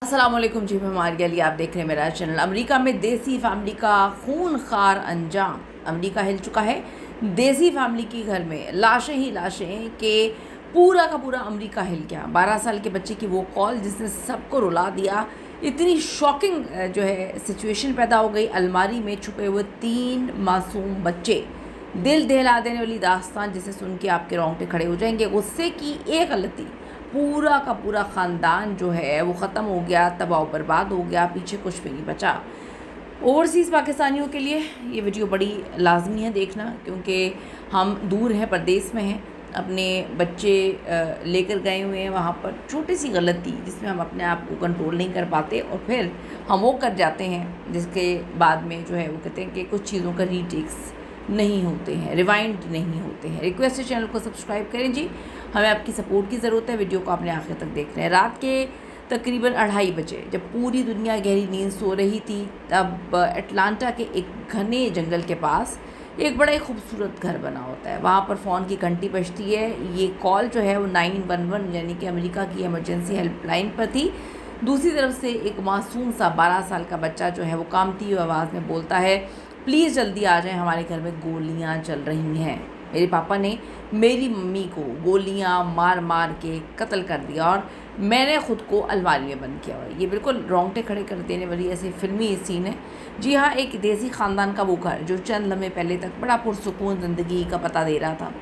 अस्सलामुअलैकुम जी, मैं मारिया अली, आप देख रहे हैं मेरा चैनल। अमेरिका में देसी फैमिली का खूनखार अंजाम। अमेरिका हिल चुका है। देसी फैमिली के घर में लाशें ही लाशें के पूरा का पूरा अमेरिका हिल गया। 12 साल के बच्चे की वो कॉल जिसने सबको रुला दिया। इतनी शॉकिंग जो है सिचुएशन पैदा हो गई। अलमारी में छुपे हुए 3 मासूम बच्चे, दिल दहला देने वाली दास्तान जिसे सुन के आपके रोंगटे खड़े हो जाएंगे। गुस्से की एक गलती, पूरा का पूरा ख़ानदान जो है वो ख़त्म हो गया, तबाह बर्बाद हो गया, पीछे कुछ भी नहीं बचा। ओवरसीज़ पाकिस्तानियों के लिए ये वीडियो बड़ी लाजमी है देखना, क्योंकि हम दूर हैं, परदेश में हैं, अपने बच्चे लेकर गए हुए हैं वहाँ पर। छोटी सी गलती जिसमें हम अपने आप को कंट्रोल नहीं कर पाते और फिर हम वो कर जाते हैं जिसके बाद में जो है वो कहते हैं कि कुछ चीज़ों का रीटेक्स नहीं होते हैं, रिवाइंड नहीं होते हैं। रिक्वेस्ट है चैनल को सब्सक्राइब करें जी, हमें आपकी सपोर्ट की ज़रूरत है। वीडियो को आपने आखिर तक देख रहे हैं। रात के तकरीबन 2:30 बजे जब पूरी दुनिया गहरी नींद सो रही थी, तब अटलांटा के एक घने जंगल के पास एक बड़ा ही खूबसूरत घर बना होता है। वहाँ पर फ़ोन की घंटी बजती है। ये कॉल जो है वो 911 यानी कि अमेरिका की इमरजेंसी हेल्पलाइन पर थी। दूसरी तरफ से एक मासूम सा 12 साल का बच्चा जो है वो कांपती हुई आवाज़ में बोलता है, प्लीज़ जल्दी आ जाएं, हमारे घर में गोलियां चल रही हैं। मेरे पापा ने मेरी मम्मी को गोलियां मार मार के कत्ल कर दिया और मैंने ख़ुद को अलमारी में बंद किया हुआ। ये बिल्कुल रोंगटे खड़े कर देने वाली ऐसी फिल्मी सीन है। जी हाँ, एक देसी ख़ानदान का वो घर जो चंद लम्हे पहले तक बड़ा पुरसुकून ज़िंदगी का पता दे रहा था।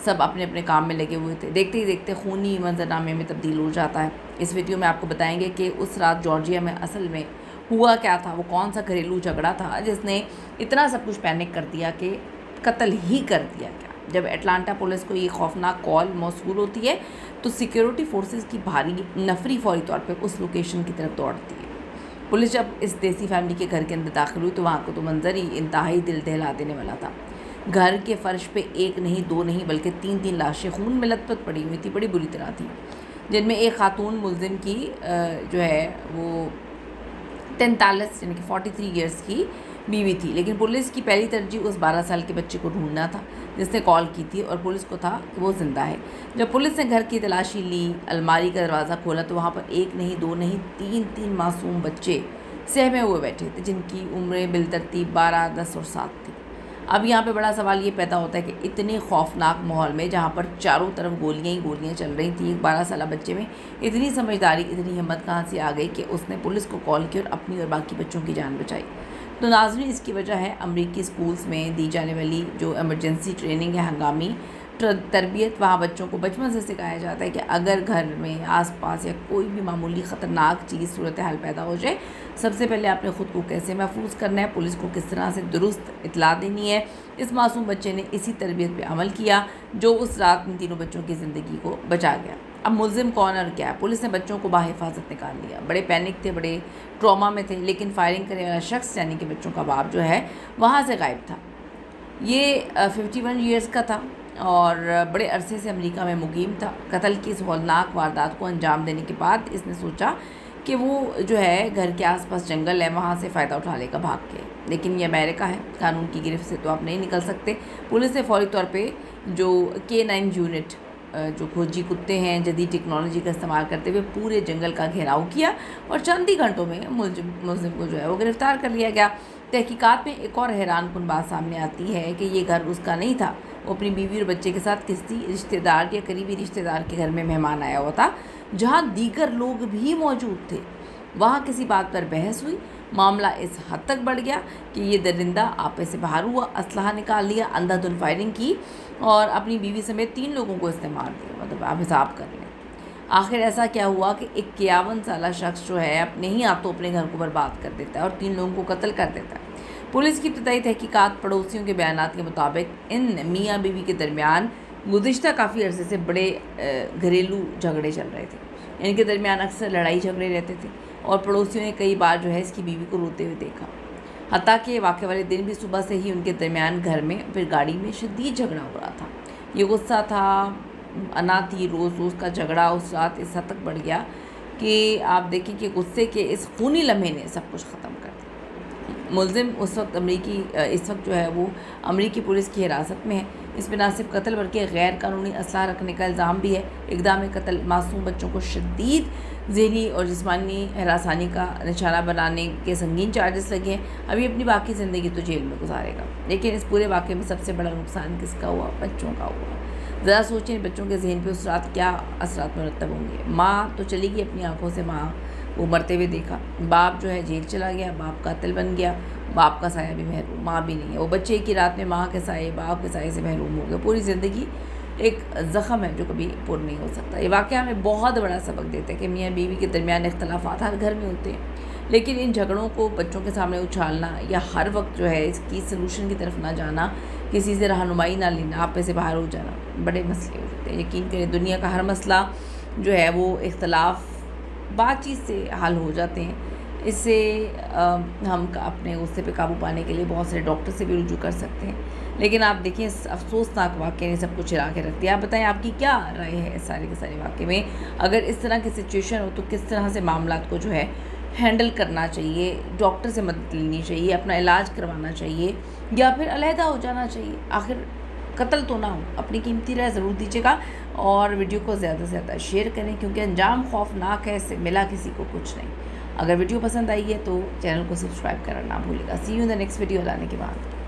सब अपने अपने काम में लगे हुए थे। देखते ही देखते खूनी मंजरनामे में तब्दील हो जाता है। इस वीडियो में आपको बताएंगे कि उस रात जॉर्जिया में असल में हुआ क्या था, वो कौन सा घरेलू झगड़ा था जिसने इतना सब कुछ पैनिक कर दिया कि कत्ल ही कर दिया क्या। जब अटलांटा पुलिस को ये खौफनाक कॉल मौसूल होती है तो सिक्योरिटी फोर्सेस की भारी नफरी फौरी तौर पर उस लोकेशन की तरफ दौड़ती है। पुलिस जब इस देसी फैमिली के घर के अंदर दाखिल हुई तो वहाँ को तो मंजर ही इंतहाई दिल दहला देने वाला था। घर के फर्श पे एक नहीं, दो नहीं, बल्कि 3 लाशें खून में लथपथ पड़ी हुई थी, बड़ी बुरी तरह थी, जिनमें एक खातून मुलजिम की जो है वो 43 यानी कि 43 ईयर्स की बीवी थी। लेकिन पुलिस की पहली तरजीह उस 12 साल के बच्चे को ढूंढना था जिसने कॉल की थी, और पुलिस को था कि वो ज़िंदा है। जब पुलिस ने घर की तलाशी ली, अलमारी का दरवाज़ा खोला तो वहाँ पर एक नहीं, दो नहीं, 3 मासूम बच्चे सहमे हुए बैठे थे, जिनकी उम्रें बिलतरतीब 12, 10 और 7 थी। अब यहाँ पे बड़ा सवाल ये पैदा होता है कि इतने खौफनाक माहौल में जहाँ पर चारों तरफ गोलियाँ ही गोलियाँ चल रही थी, एक 12 साल बच्चे में इतनी समझदारी, इतनी हिम्मत कहाँ से आ गई कि उसने पुलिस को कॉल की और अपनी और बाकी बच्चों की जान बचाई। तो नाज़रीन, इसकी वजह है अमरीकी स्कूल्स में दी जाने वाली जो इमरजेंसी ट्रेनिंग है, हंगामी तरबियत। वहाँ बच्चों को बचपन से सिखाया जाता है कि अगर घर में आसपास या कोई भी मामूली ख़तरनाक चीज़ सूरत हाल पैदा हो जाए, सबसे पहले आपने ख़ुद को कैसे महफूज करना है, पुलिस को किस तरह से दुरुस्त इतला देनी है। इस मासूम बच्चे ने इसी तरबियत पे अमल किया जो उस रात इन तीनों बच्चों की ज़िंदगी को बचा गया। अब मुलजिम कौन और क्या है? पुलिस ने बच्चों को बाहिफाजत निकाल लिया। बड़े पैनिक थे, बड़े ट्रॉमा में थे, लेकिन फायरिंग करने वाला शख्स यानी कि बच्चों का बाप जो है वहाँ से गायब था। ये 51 ईयर्स का था और बड़े अरसे से अमेरिका में मुकीम था। कत्ल की इस हौलनाक वारदात को अंजाम देने के बाद इसने सोचा कि वो जो है घर के आसपास जंगल है, वहाँ से फ़ायदा उठा लेगा भाग के। लेकिन ये अमेरिका है, कानून की गिरफ्त से तो आप नहीं निकल सकते। पुलिस ने फौरी तौर पे जो K9 यूनिट, जो खोजी कुत्ते हैं, जदीद टेक्नोलॉजी का इस्तेमाल करते हुए पूरे जंगल का घेराव किया और चंद ही घंटों में मुलजिम को जो है वो गिरफ़्तार कर लिया गया। तहकीकात में एक और हैरानकुन बात सामने आती है कि ये घर उसका नहीं था। वो अपनी बीवी और बच्चे के साथ किसी रिश्तेदार या करीबी रिश्तेदार के घर में मेहमान आया हुआ था, जहाँ दीगर लोग भी मौजूद थे। वहाँ किसी बात पर बहस हुई, मामला इस हद तक बढ़ गया कि ये दरिंदा आपे से बाहर हुआ, असलहा निकाल लिया, अंधाधुंध फायरिंग की और अपनी बीवी समेत 3 लोगों को इसने मार दिया। मतलब आप हिसाब कर लें। आखिर ऐसा क्या हुआ कि 51 साल शख्स जो है अपने ही हाथों अपने घर को बर्बाद कर देता है और 3 लोगों को कत्ल कर देता है। पुलिस की इब्तदाई तहकीकात पड़ोसियों के बयानात के मुताबिक इन मियाँ बीवी के दरमियान गुज़िश्ता काफ़ी अरसे से बड़े घरेलू झगड़े चल रहे थे। इनके दरमियान अक्सर लड़ाई झगड़े रहते थे और पड़ोसियों ने कई बार जो है इसकी बीवी को रोते हुए देखा। हत्ता कि वाक़े वाले दिन भी सुबह से ही उनके दरमियान घर में फिर गाड़ी में शदीद झगड़ा हो रहा था। ये गुस्सा था, अना थी, रोज़ का झगड़ा उस रात इस हद तक बढ़ गया कि आप देखें कि गुस्से के इस खूनी लम्हे ने सब कुछ ख़त्म कर दिया। मुलजिम इस वक्त जो है वो अमरीकी पुलिस की हिरासत में है। इस पर ना सिर्फ कत्ल बल्कि गैर कानूनी असलाह रखने का इल्ज़ाम भी है। इक़दाम कत्ल मासूम बच्चों को शदीद ज़हनी और जिस्मानी हरासानी का निशाना बनाने के संगीन चार्जेस लगे हैं। अभी अपनी बाकी ज़िंदगी तो जेल में गुजारेगा। लेकिन इस पूरे वाक़े में सबसे बड़ा नुकसान किसका हुआ? बच्चों का हुआ। ज़रा सोचें बच्चों के जहन पे उस रात क्या असरात मुरतब होंगे। माँ तो चली गई अपनी आंखों से, माँ वो मरते हुए देखा। बाप जो है जेल चला गया, बाप कातिल बन गया, बाप का साया भी महरूम, माँ भी नहीं है। वो बच्चे की रात में माँ के साए, बाप के साए से महरूम हो गया। पूरी ज़िंदगी एक ज़ख़म है जो कभी पुर नहीं हो सकता। ये वाक़या हमें बहुत बड़ा सबक देता है कि मियाँ बीवी के दरमियान इख्तलाफात हर घर में होते हैं, लेकिन इन झगड़ों को बच्चों के सामने उछालना या हर वक्त जो है इसकी सलूशन की तरफ ना जाना, किसी से रहनुमाई ना लेना, आप पे से बाहर हो जाना, बड़े मसले होते हैं। यकीन करें दुनिया का हर मसला जो है वो इख्तलाफ बातचीत से हल हो जाते हैं। इससे हम अपने गुस्से पे काबू पाने के लिए बहुत सारे डॉक्टर से भी रुजू कर सकते हैं। लेकिन आप देखिए इस अफसोसनाक वाक़े ने सब कुछ हिला के रख दिया। आप बताएं आपकी क्या राय है इस सारे के सारे वाक़े में? अगर इस तरह की सिचुएशन हो तो किस तरह से मामलात को जो है हैंडल करना चाहिए? डॉक्टर से मदद लेनी चाहिए, अपना इलाज करवाना चाहिए या फिर अलहदा हो जाना चाहिए? आखिर कत्ल तो ना हो। अपनी कीमती राय ज़रूर दीजिएगा और वीडियो को ज़्यादा से ज़्यादा शेयर करें, क्योंकि अंजाम खौफनाक है, इससे मिला किसी को कुछ नहीं। अगर वीडियो पसंद आई है तो चैनल को सब्सक्राइब करना ना भूलिएगा। See you in the next video लाने के बाद।